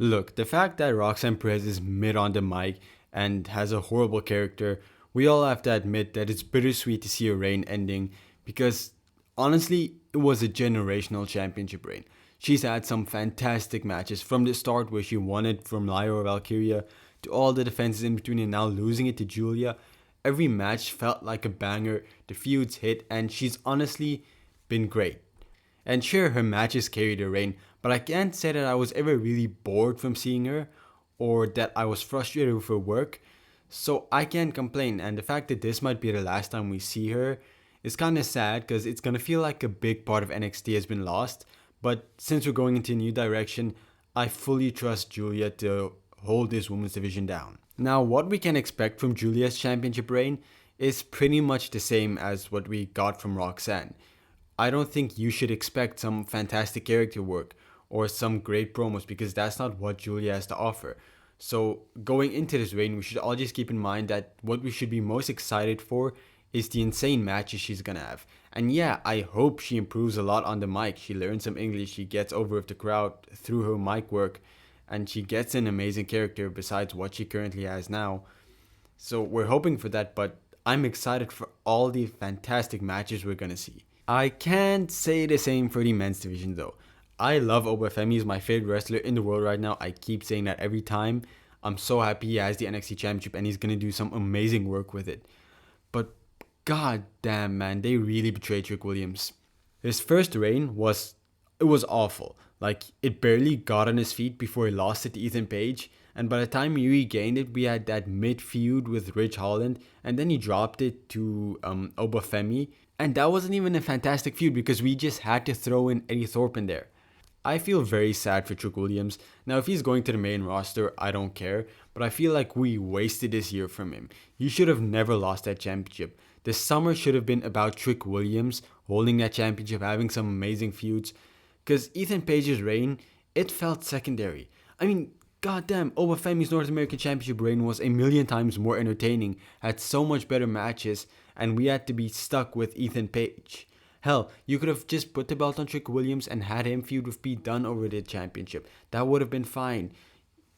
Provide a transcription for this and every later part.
Look, the fact that Roxanne Perez is mid on the mic and has a horrible character, we all have to admit that it's bittersweet to see her reign ending because honestly, it was a generational championship reign. She's had some fantastic matches from the start where she won it from Lyra or Valkyria to all the defenses in between and now losing it to Giulia. Every match felt like a banger, the feuds hit, and she's honestly been great. And sure, her matches carried her reign, but I can't say that I was ever really bored from seeing her or that I was frustrated with her work. So I can't complain, and the fact that this might be the last time we see her is kind of sad because it's gonna feel like a big part of NXT has been lost. But since we're going into a new direction, I fully trust Giulia to hold this women's division down. Now, what we can expect from Giulia's championship reign is pretty much the same as what we got from Roxanne. I don't think you should expect some fantastic character work or some great promos because that's not what Giulia has to offer. So, going into this reign, we should all just keep in mind that what we should be most excited for is the insane matches she's gonna have. And yeah, I hope she improves a lot on the mic. She learns some English, she gets over with the crowd through her mic work, and she gets an amazing character besides what she currently has now. So, we're hoping for that, but I'm excited for all the fantastic matches we're gonna see. I can't say the same for the men's division though. I love Oba Femi, he's my favorite wrestler in the world right now. I keep saying that every time. I'm so happy he has the NXT Championship and he's gonna do some amazing work with it. But god damn man, they really betrayed Trick Williams. His first reign was awful. Like it barely got on his feet before he lost it to Ethan Page. And by the time he regained it, we had that mid feud with Ridge Holland, and then he dropped it to Oba Femi. And that wasn't even a fantastic feud because we just had to throw in Eddie Thorpe in there. I feel very sad for Trick Williams. Now, if he's going to the main roster, I don't care, but I feel like we wasted this year from him. He should have never lost that championship. This summer should have been about Trick Williams holding that championship, having some amazing feuds, because Ethan Page's reign, it felt secondary. I mean, goddamn, Oba Femi's North American Championship reign was a million times more entertaining, had so much better matches, and we had to be stuck with Ethan Page. Hell, you could have just put the belt on Trick Williams and had him feud with Pete Dunne over the championship. That would have been fine.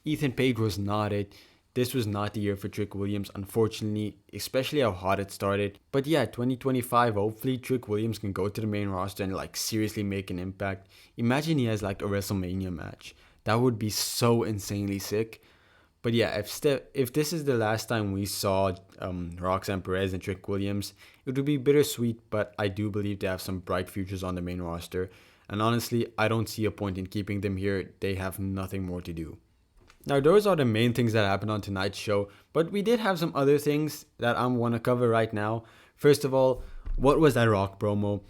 Ethan Page was not it. This was not the year for Trick Williams, unfortunately, especially how hot it started. But yeah, 2025, hopefully Trick Williams can go to the main roster and like seriously make an impact. Imagine he has like a WrestleMania match. That would be so insanely sick. But yeah, if this is the last time we saw Roxanne Perez and Trick Williams, it would be bittersweet, but I do believe they have some bright futures on the main roster. And honestly, I don't see a point in keeping them here. They have nothing more to do. Now, those are the main things that happened on tonight's show, but we did have some other things that I want to cover right now. First of all, what was that Rock promo?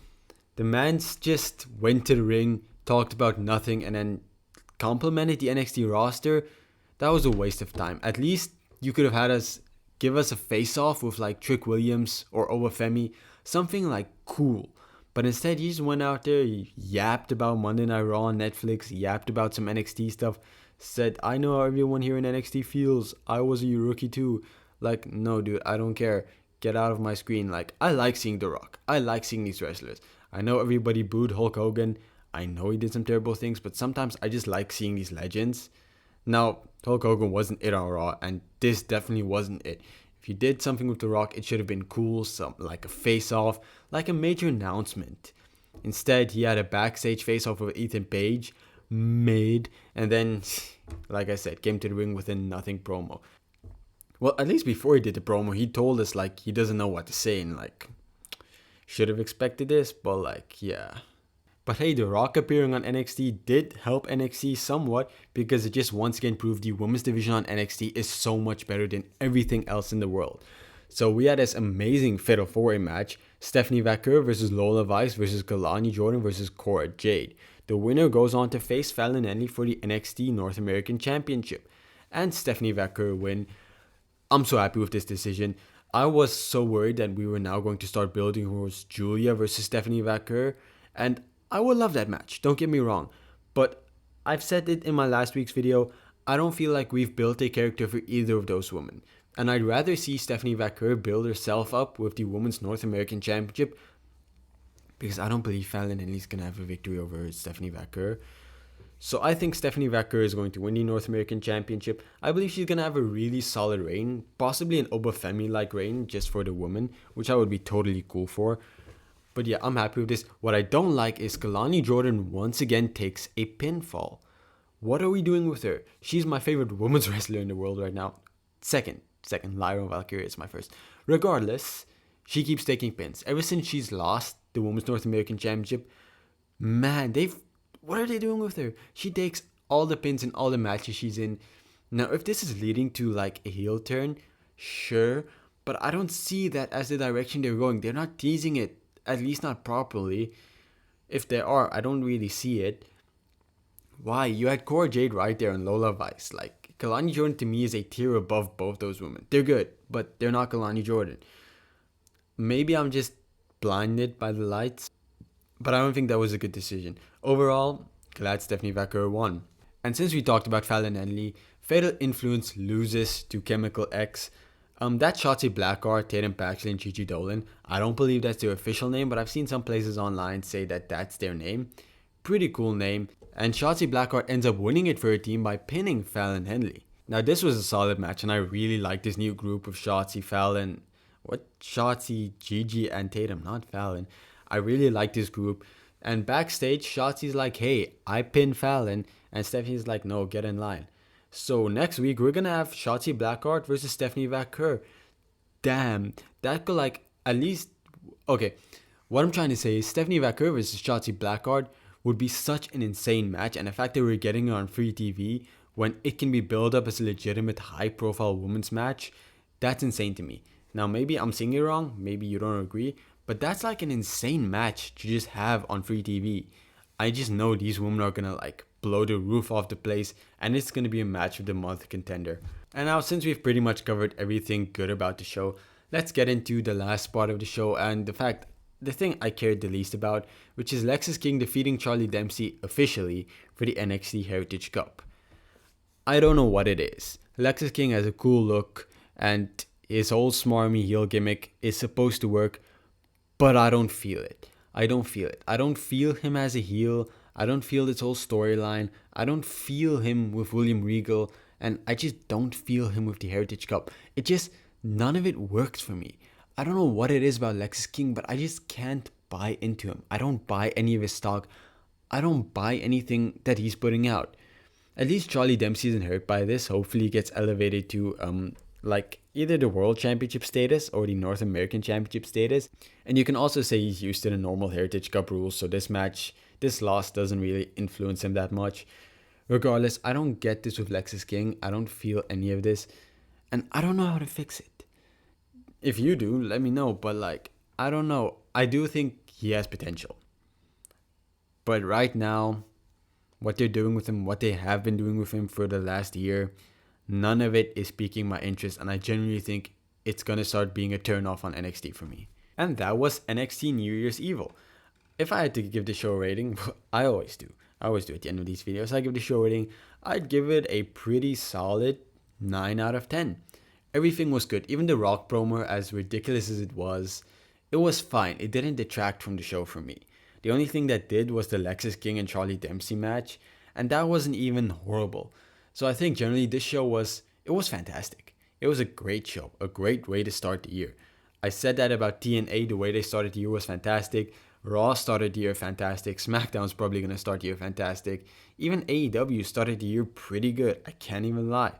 The man just went to the ring, talked about nothing, and then complimented the NXT roster. That was a waste of time. At least you could have had us give us a face-off with like Trick Williams or Oba Femi, something like cool. But instead, he just went out there, he yapped about Monday Night Raw on Netflix, yapped about some NXT stuff, said, I know how everyone here in NXT feels. I was a rookie too. Like, no, dude, I don't care. Get out of my screen. Like, I like seeing The Rock. I like seeing these wrestlers. I know everybody booed Hulk Hogan. I know he did some terrible things, but sometimes I just like seeing these legends. Now, Hulk Hogan wasn't it on Raw, and this definitely wasn't it. If you did something with The Rock, it should have been cool, some like a face-off, like a major announcement. Instead, he had a backstage face-off with Ethan Page, and then, like I said, came to the ring with a nothing promo. Well, at least before he did the promo, he told us like he doesn't know what to say, and like, should have expected this, but like, yeah. But hey, The Rock appearing on NXT did help NXT somewhat because it just once again proved the women's division on NXT is so much better than everything else in the world. So we had this amazing Fatal 4-Way match, Stephanie Vaquer versus Lola Vice versus Kalani Jordan versus Cora Jade. The winner goes on to face Fallon Henley for the NXT North American Championship. And Stephanie Vaquer win. I'm so happy with this decision. I was so worried that we were now going to start building towards Giulia versus Stephanie Vaquer, and I would love that match, don't get me wrong, but I've said it in my last week's video, I don't feel like we've built a character for either of those women, and I'd rather see Stephanie Vaquer build herself up with the Women's North American Championship, because I don't believe Fallon Henley's gonna have a victory over Stephanie Vaquer. So I think Stephanie Vaquer is going to win the North American Championship. I believe she's going to have a really solid reign, possibly an Oba Femi-like reign just for the women, which I would be totally cool for. But yeah, I'm happy with this. What I don't like is Kalani Jordan once again takes a pinfall. What are we doing with her? She's my favorite women's wrestler in the world right now. Second, Lyra Valkyrie is my first. Regardless, she keeps taking pins. Ever since she's lost the Women's North American Championship, man, what are they doing with her? She takes all the pins in all the matches she's in. Now, if this is leading to like a heel turn, sure, but I don't see that as the direction they're going. They're not teasing it, at least not properly. If they are, I don't really see it. Why? You had Cora Jade right there and Lola Vice. Like, Kalani Jordan to me is a tier above both those women. They're good, but they're not Kalani Jordan. Maybe I'm just blinded by the lights, but I don't think that was a good decision. Overall, glad Stephanie Vaquer won. And since we talked about Fallon Henley, Fatal Influence loses to Chemical X. That's Shotzi Blackheart, Tatum Paxley, and Gigi Dolan. I don't believe that's their official name, but I've seen some places online say that that's their name. Pretty cool name. And Shotzi Blackheart ends up winning it for her team by pinning Fallon Henley. Now this was a solid match, and I really like this new group of Shotzi, Fallon, Shotzi, Gigi, and Tatum, not Fallon. I really like this group. And backstage, Shotzi's like, hey, I pinned Fallon. And Stephanie's like, no, get in line. So next week, we're going to have Shotzi Blackheart versus Stephanie Vaquer. Damn, that could like at least... Okay, what I'm trying to say is Stephanie Vaquer versus Shotzi Blackheart would be such an insane match. And the fact that we're getting it on free TV when it can be built up as a legitimate high-profile women's match, that's insane to me. Now, maybe I'm seeing it wrong. Maybe you don't agree. But that's like an insane match to just have on free TV. I just know these women are going to like blow the roof off the place. And it's going to be a match of the month contender. And now, since we've pretty much covered everything good about the show, let's get into the last part of the show. And the thing I cared the least about, which is Lexis King defeating Charlie Dempsey officially for the NXT Heritage Cup. I don't know what it is. Lexis King has a cool look, and his whole smarmy heel gimmick is supposed to work, but I don't feel it. I don't feel him as a heel. I don't feel this whole storyline. I don't feel him with William Regal, and I just don't feel him with the Heritage Cup. None of it works for me. I don't know what it is about Lexis King, but I just can't buy into him. I don't buy any of his stock. I don't buy anything that he's putting out. At least Charlie Dempsey isn't hurt by this. Hopefully he gets elevated to like either the World Championship status or the North American Championship status. And you can also say he's used to the normal Heritage Cup rules, so this loss doesn't really influence him that much. Regardless, I don't get this with Lexis King. I don't feel any of this, and I don't know how to fix it. If you do, let me know, but like, I don't know. I do think he has potential. But right now, what they're doing with him, what they have been doing with him for the last year, none of it is piquing my interest, and I genuinely think it's going to start being a turn-off on NXT for me. And that was NXT New Year's Evil. If I had to give the show a rating, I always do at the end of these videos, I give the show a rating, I'd give it a pretty solid 9 out of 10. Everything was good. Even the Rock promo, as ridiculous as it was fine. It didn't detract from the show for me. The only thing that did was the Lexis King and Charlie Dempsey match, and that wasn't even horrible. So I think generally this show was fantastic. It was a great show, a great way to start the year. I said that about TNA, the way they started the year was fantastic. Raw started the year fantastic. SmackDown's probably going to start the year fantastic. Even AEW started the year pretty good. I can't even lie.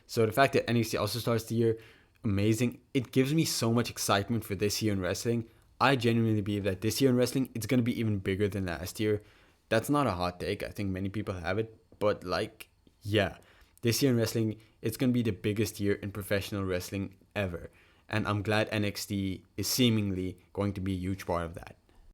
So the fact that NXT also starts the year amazing, it gives me so much excitement for this year in wrestling. I genuinely believe that this year in wrestling, it's going to be even bigger than last year. That's not a hot take. I think many people have it. But like, yeah, this year in wrestling, it's going to be the biggest year in professional wrestling ever. And I'm glad NXT is seemingly going to be a huge part of that.